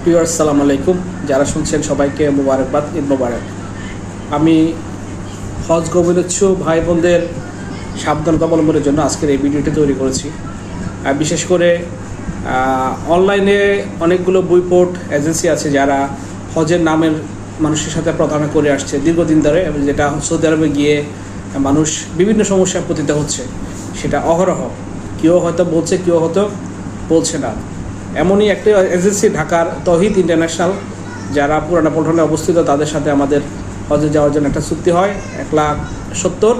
প্রিয় আসসালামু আলাইকুম, যারা শুনছেন সবাইকে মোবারকবাদ, ঈদ মোবারক। আমি হজ গমনোচ্ছু ভাই বোনদের সাবধানতা অবলম্বনের জন্য আজকের এই ভিডিওটি তৈরি করেছি। বিশেষ করে অনলাইনে অনেকগুলো বইপোর্ট এজেন্সি আছে যারা হজের নামের মানুষের সাথে প্রতারণা করে আসছে দীর্ঘদিন ধরে, যেটা সৌদি আরবে গিয়ে মানুষ বিভিন্ন সমস্যায় পতিত হচ্ছে। সেটা অহরহ, কেউ হয়তো বলছে, কেউ হয়তো বলছে না। এমনই একটা এজেন্সি ঢাকার তৌহিদ ইন্টারন্যাশনাল, যারা পুরানা পল্টনে অবস্থিত, তাদের সাথে আমাদের হজে যাওয়ার জন্য একটা চুক্তি হয় 1,70,000।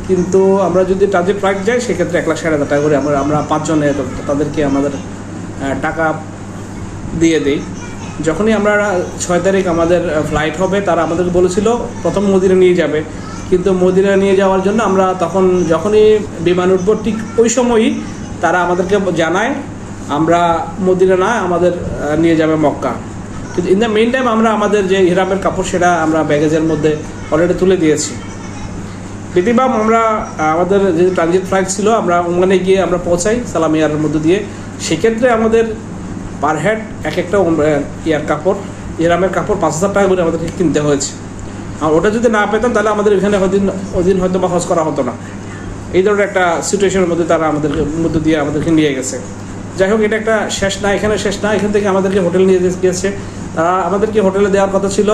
কিন্তু আমরা যদি ট্রানজিট ফ্লাইট যাই সেক্ষেত্রে 1,60,000 টাকা করে আমরা 5 জনে তাদেরকে আমাদের টাকা দিয়ে দিই। যখনই আমরা 6 তারিখ আমাদের ফ্লাইট হবে, তারা আমাদেরকে বলেছিল প্রথম মদিনা নিয়ে যাবে। কিন্তু মদিনা নিয়ে যাওয়ার জন্য আমরা তখন যখনই বিমান উঠব ঠিক ওই সময়ই তারা আমাদেরকে জানায় আমরা মদিনা না, আমাদের নিয়ে যাবে মক্কা। কিন্তু ইন দ্য মেইন টাইম আমরা আমাদের যে ইহরামের কাপড় সেটা আমরা ব্যাগেজের মধ্যে অলরেডি তুলে দিয়েছি। প্রতিবার আমরা আমাদের যে ট্রানজিট ফ্লাইট ছিল, আমরা ওমানে গিয়ে আমরা পৌঁছাই সালাম এয়ারের মধ্যে দিয়ে। সেক্ষেত্রে আমাদের পার হেড এক একটা ইয়ার কাপড়, ইহরামের কাপড় 5,000 টাকা করে আমাদেরকে কিনতে হয়েছে। আর ওটা যদি না পেতাম তাহলে আমাদের এখানে ওদিন হয়তো বা হজ করা হতো না। এই ধরনের একটা সিচুয়েশনের মধ্যে তারা আমাদেরকে মধ্যে দিয়ে আমাদেরকে নিয়ে গেছে। যাই হোক, এটা একটা শেষ না, এখানে শেষ না। এখান থেকে আমাদেরকে হোটেল নিয়ে গিয়েছে। তারা আমাদেরকে হোটেলে দেওয়ার কথা ছিল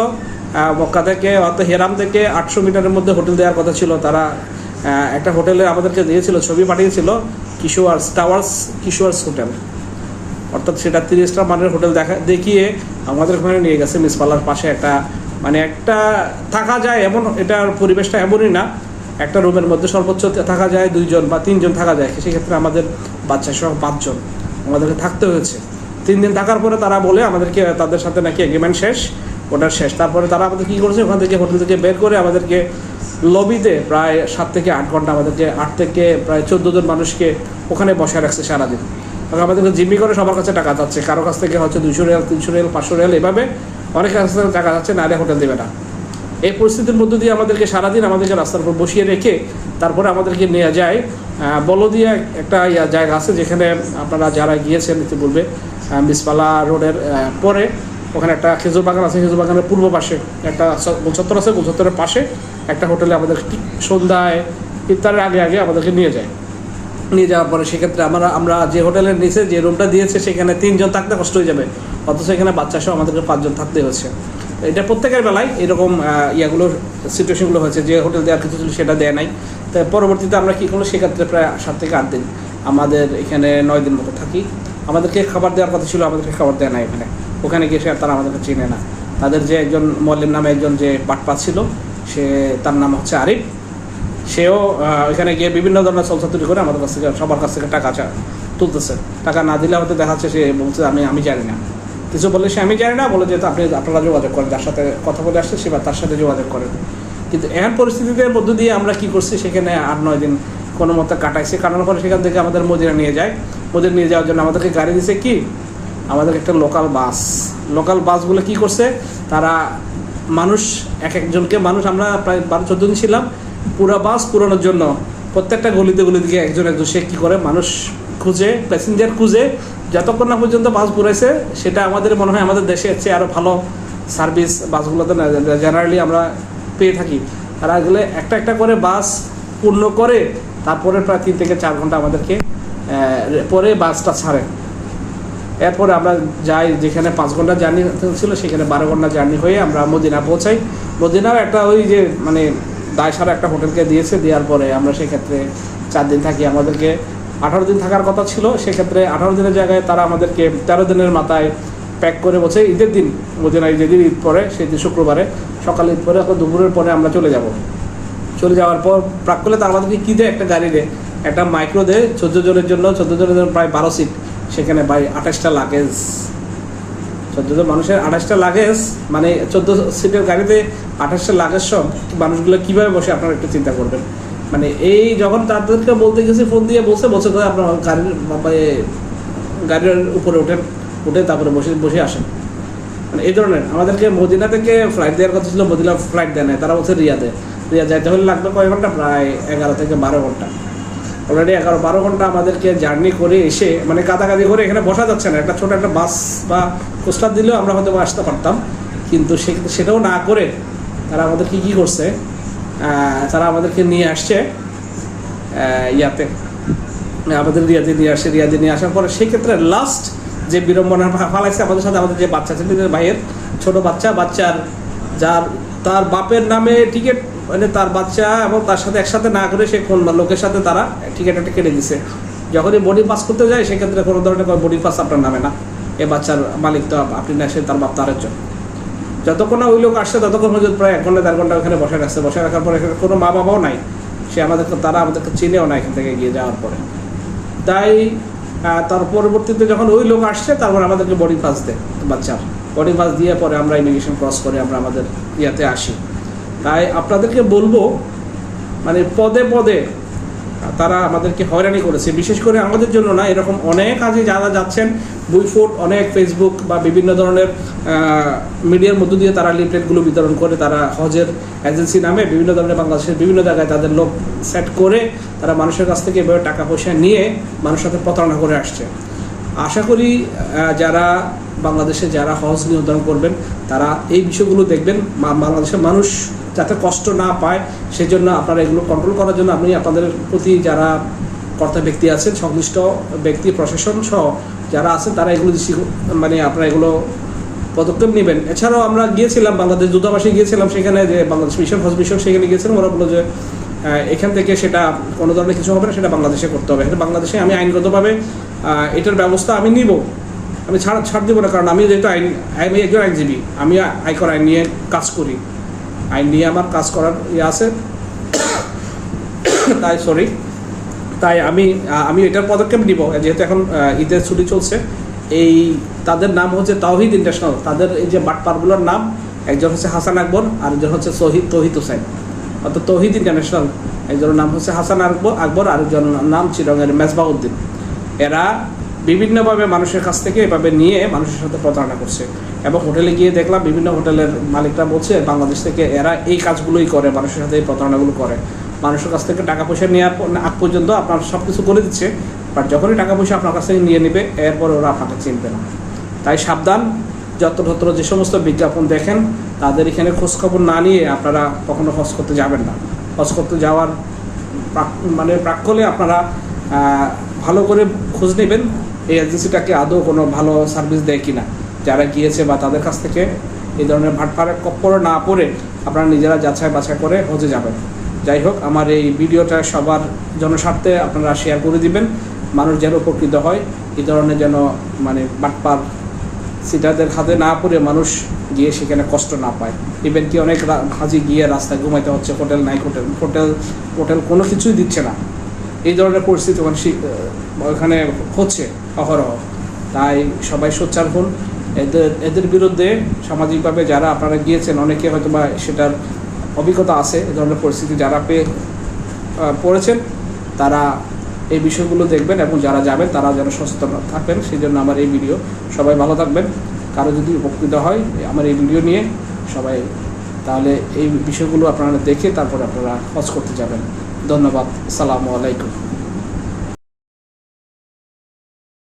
মক্কা থেকে, অর্থাৎ হেরাম থেকে 800 মিটারের মধ্যে হোটেল দেওয়ার কথা ছিল। তারা একটা হোটেলে আমাদেরকে দিয়েছিল, ছবি পাঠিয়েছিল, কিশোয়ার্স হোটেল, অর্থাৎ সেটা 30 স্টার মানের হোটেল দেখিয়ে আমাদের ওখানে নিয়ে গেছে। মিসপাল্লার পাশে একটা একটা থাকা যায় এমন, এটার পরিবেশটা এমনই না। একটা রুমের মধ্যে সর্বোচ্চ থাকা যায় 2 জন বা 3 জন থাকা যায়। সেক্ষেত্রে আমাদের বাচ্চা সহ 5 জন আমাদেরকে থাকতে হয়েছে। 3 দিন থাকার পরে তারা বলে আমাদেরকে তাদের সাথে নাকি এগ্রিমেন্ট শেষ, ওটার শেষ। তারপরে তারা আমাদের কী করেছে, ওখান থেকে হোটেল থেকে বের করে আমাদেরকে লবিতে প্রায় 7 থেকে 8 ঘন্টা, আমাদেরকে 8 থেকে প্রায় 14 জন মানুষকে ওখানে বসে রাখছে সারাদিন। তখন আমাদেরকে জিম্মি করে সবার কাছে টাকা চাচ্ছে। কারো কাছ থেকে হচ্ছে 200 রিয়াল, 300 রিয়াল, 500 রিয়াল, এভাবে অনেক কাছ থেকে টাকা চাচ্ছে, না হলে হোটেল দেবে না। এই পরিস্থিতির মধ্য দিয়ে আমাদেরকে সারাদিন আমাদেরকে রাস্তার উপর বসিয়ে রেখে তারপরে আমাদেরকে নিয়ে যায় বলদিয়া একটা জায়গা আছে, যেখানে আপনারা যারা গিয়েছেন নিতে বলবে, মিসপালা রোডের পরে ওখানে একটা খেজুর বাগান আছে। খেজুর বাগানের পূর্ব পাশে একটা গোলচত্বর আছে, গোলচত্বরের পাশে একটা হোটেলে আমাদের ঠিক সন্ধ্যায় ইফতারের আগে আগে আমাদেরকে নিয়ে যায়। নিয়ে যাওয়ার পরে সেক্ষেত্রে আমরা যে হোটেলের নিচে যে রুমটা দিয়েছে সেখানে 3 জন থাকতে কষ্ট হয়ে যাবে, অথচ এখানে বাচ্চা সহ আমাদেরকে 5 জন থাকতে হচ্ছে। এটা প্রত্যেকের বেলায় এরকম সিচুয়েশনগুলো হয়েছে, যে হোটেল দেওয়ার কিছু ছিল সেটা দেয় নাই। তাই পরবর্তীতে আমরা কী করলো, সেক্ষেত্রে প্রায় 7 থেকে 8 দিন আমাদের এখানে 9 দিন মতো থাকি। আমাদেরকে খাবার দেওয়ার কথা ছিল, আমাদেরকে খাবার দেয় না এখানে। ওখানে গিয়ে তারা আমাদেরকে চিনে না। তাদের যে একজন মল্লিম নামে একজন যে বাটপা ছিল, তার নাম হচ্ছে আরিফ। সেও ওইখানে গিয়ে বিভিন্ন ধরনের চলচাতুরি করে আমাদের কাছ থেকে, সবার কাছ থেকে টাকা তুলতেছে। টাকা না দিলে হয়তো দেখাচ্ছে সে বলছে আমি জানি না, কিছু বললে সে আমি জানি না বলে, যে আপনারা যোগাযোগ করেন, যার সাথে কথা বলে আসছে সে বা তার সাথে যোগাযোগ করেন। কিন্তু এমন পরিস্থিতির মধ্য দিয়ে আমরা কী করছি, সেখানে 8-9 দিন কোনো মতো কাটাইছি। কাটানোর পরে সেখান থেকে আমাদের মদিনা নিয়ে যায়। মদিনা নিয়ে যাওয়ার জন্য আমাদেরকে গাড়ি দিছে কি, আমাদের একটা লোকাল বাসগুলো কী করছে, তারা মানুষ একজনকে আমরা প্রায় 12-14 দিন ছিলাম। পুরো বাস পুরানোর জন্য প্রত্যেকটা গলিতে গলিতে একজন সে কী করে, মানুষ খুঁজে, প্যাসেঞ্জার খুঁজে, যতক্ষণ না পর্যন্ত বাস পুরাইছে। সেটা আমাদের মনে হয় আমাদের দেশে হচ্ছে আরও ভালো সার্ভিস বাসগুলোতে জেনারেলি আমরা পেয়ে থাকি। তারা গেলে একটা করে বাস পূর্ণ করে তারপরে প্রায় 3 থেকে 4 ঘন্টা আমাদেরকে পরে বাসটা ছাড়ে। এরপরে আমরা যাই, যেখানে 5 ঘন্টা জার্নি ছিল সেখানে 12 ঘন্টা জার্নি হয়ে আমরা মদিনা পৌঁছাই। মদিনাও একটা ওই যে দায়সারা একটা হোটেলকে দিয়েছে। দেওয়ার পরে আমরা সেক্ষেত্রে 4 দিন থাকি। আমাদেরকে 18 দিন থাকার কথা ছিল, সেক্ষেত্রে 18 দিনের জায়গায় তারা আমাদেরকে 13 দিনের মাথায় প্যাক করে বলছে ঈদের দিন, মদিনায় যেদিন ঈদ পরে সেই দিন শুক্রবারে সকালে ঈদ পরে দুপুরের পরে আমরা চলে যাওয়ার পর প্রাক্কলে তার আমাদেরকে কী দেয়, একটা গাড়ি দেয়, একটা মাইক্রো দেয় 14 জনের জন্য প্রায় 12 সিট। সেখানে 28টা লাগেজ, 14 জন মানুষের 28টা লাগেজ, মানে 14 সিটের গাড়িতে 28টা লাগেজ সব মানুষগুলো কীভাবে বসে আপনারা একটু চিন্তা করবেন। মানে এই যখন তাদেরকে বলতে গেছি, ফোন দিয়ে বলছে আপনার গাড়ির উপরে উঠে তারপরে বসে আসেন। মানে এই ধরনের আমাদেরকে মদিনা থেকে ফ্লাইট দেওয়ার কথা ছিল, মদিনা ফ্লাইট দেয় না, তারা বলছে রিয়াদ যাইতে হলে লাগবে কয় ঘন্টা, প্রায় 11 থেকে 12 ঘন্টা। অলরেডি 11-12 ঘন্টা আমাদেরকে জার্নি করে এসে মানে কাদাকাদি করে এখানে বসা যাচ্ছে না। একটা ছোট একটা বাস বা কোস্টার দিলেও আমরা হয়তো আসতে পারতাম, কিন্তু সেটাও না করে তারা আমাদেরকে কী করছে, তারা আমাদেরকে নিয়ে আসছে ইয়াতে, আমাদের রিয়াদে নিয়ে আসার পরে সেই ক্ষেত্রে লাস্ট যে বিড়ম্বনা ফালাইছে আমাদের সাথে, আমাদের যে বাচ্চা ছিল, ভাইয়ের ছোট বাচ্চার তার বাপের নামে টিকিট, মানে তার বাচ্চা এবং তার সাথে একসাথে না করে সে কোন লোকের সাথে তারা টিকিটটা কেটে দিছে। যখনই বডি পাস করতে যায় সেক্ষেত্রে কোনো ধরনের বডি পাস আপনার নামে না, এ বাচ্চার মালিক তো আপনি না, সে তার বাপ তার একজন। যতক্ষণ না ওই লোক আসছে ততক্ষণ পর্যন্ত প্রায় 1-1.5 ঘন্টা ওখানে বসে রাখছে। বসে রাখার পরে এখানে কোনো মা বাবাও নাই, তারা আমাদেরকে চিনেও না এখান থেকে গিয়ে যাওয়ার পরে। তাই তার পরবর্তীতে যখন ওই লোক আসছে তারপর আমাদেরকে বডি পাস দেয়, বাচ্চার বডি পাস দিয়ে পরে আমরা ইমিগ্রেশন ক্রস করে আমরা আমাদের ইয়াতে আসি। তাই আপনাদেরকে বলবো, মানে পদে পদে তারা আমাদেরকে হয়রানি করেছে, বিশেষ করে আমাদের জন্য না, এরকম অনেক কাজে যারা যাচ্ছেন বুইফুট, অনেক ফেসবুক বা বিভিন্ন ধরনের মিডিয়ার মধ্য দিয়ে তারা লিফলেটগুলো বিতরণ করে, তারা হজের এজেন্সি নামে বিভিন্ন ধরনের বাংলাদেশের বিভিন্ন জায়গায় তাদের লোক সেট করে তারা মানুষের কাছ থেকে এভাবে টাকা পয়সা নিয়ে মানুষের সাথে প্রতারণা করে আসছে। আশা করি যারা বাংলাদেশে যারা হজ নিয়ন্ত্রণ করবেন তারা এই বিষয়গুলো দেখবেন, বাংলাদেশের মানুষ যাতে কষ্ট না পায় সেজন্য আপনারা এগুলো কন্ট্রোল করার জন্য আপনি আপনাদের প্রতি যারা কর্তা ব্যক্তি আছেন, সংশ্লিষ্ট ব্যক্তি, প্রশাসন সহ যারা আছেন তারা এগুলো মানে আপনারা এগুলো পদক্ষেপ নেবেন। এছাড়াও আমরা গিয়েছিলাম বাংলাদেশ দূতাবাসে গিয়েছিলাম, সেখানে যে বাংলাদেশ মিশন, হজ মিশন, সেখানে গিয়েছিলাম। ওরা বললো যে এখান থেকে সেটা কোনো ধরনের কিছু হবে না, সেটা বাংলাদেশে করতে হবে। এটা বাংলাদেশে আমি আইনগতভাবে এটার ব্যবস্থা আমি নিব, আমি ছাড় দেবো না, কারণ আমি যেহেতু আমি একজন আইনজীবী, আমি আয়কর আইন নিয়ে কাজ করি, আইন নিয়ে আমার কাজ করার আছে। তাই আমি এটার পদক্ষেপ নিব। যেহেতু এখন ঈদের ছুটি চলছে, তাদের নাম হচ্ছে তাওহিদ ইন্টারন্যাশনাল, তাদের এই যে বাটপারগুলোর নাম, একজন হচ্ছে হাসান আকবর, আরেকজন হচ্ছে তৌহিদ হোসেন, অর্থাৎ তৌহিদ ইন্টারন্যাশনাল। একজনের নাম হচ্ছে হাসান আকবর, আরেকজনের নাম চিরঙ্গের মেজবাউদ্দিন। এরা বিভিন্নভাবে মানুষের কাছ থেকে এভাবে নিয়ে মানুষের সাথে প্রতারণা করছে। এবং হোটেলে গিয়ে দেখলাম বিভিন্ন হোটেলের মালিকরা বলছে বাংলাদেশ থেকে এরা এই কাজগুলোই করে, মানুষের সাথে এই প্রতারণাগুলো করে। মানুষের কাছ থেকে টাকা পয়সা নেওয়ার আগ পর্যন্ত আপনার সব কিছু করে দিচ্ছে, বাট যখনই টাকা পয়সা আপনার কাছ থেকে নিয়ে নেবে এরপর ওরা আপনাকে চিনবে না। তাই সাবধান, যত্র যে সমস্ত বিজ্ঞাপন দেখেন তাদের এখানে খোঁজখবর না নিয়ে আপনারা কখনো হজ করতে যাবেন না। হজ করতে যাওয়ার প্রাক্কালে আপনারা ভালো করে খোঁজ নেবেন এই এজেন্সিটাকে আদৌ কোনো ভালো সার্ভিস দেয় কিনা, যারা গিয়েছে বা তাদের কাছ থেকে এই ধরনের ভাটপাড়া কপ্পরে না পড়ে আপনারা নিজেরা যাচাই বাছাই করে হজে যাবেন। যাই হোক, আমার এই ভিডিওটা সবার জনস্বার্থে আপনারা শেয়ার করে দিবেন, মানুষ যেন উপকৃত হয়, এই ধরনের যেন বাটপার সিটারদের হাতে না পড়ে মানুষ গিয়ে সেখানে কষ্ট না পায়। ইভেন কি অনেক হাজি গিয়ে রাস্তায় ঘুমাইতে হচ্ছে, হোটেল নাই, হোটেল কোনো কিছুই দিচ্ছে না, এই ধরনের পরিস্থিতি ওখানে হচ্ছে অহরহ। তাই সবাই সোচ্চার হন, এদের বিরুদ্ধে সামাজিকভাবে যারা আপনারা গিয়েছেন, অনেকে হয়তো বা সেটার অভিজ্ঞতা আছে, এ ধরনের পরিস্থিতি যারা পড়েছেন তারা এই বিষয়গুলো দেখবেন এবং যারা যাবেন তারা যেন সচেতন থাকবেন। সেই জন্য আমার এই ভিডিও। সবাই ভালো থাকবেন। কারো যদি উপকৃত হয় আমার এই ভিডিও নিয়ে সবাই, তাহলে এই বিষয়গুলো আপনারা দেখে তারপরে আপনারা হজ করতে যাবেন। ধন্যবাদ। আসসালামু আলাইকুম।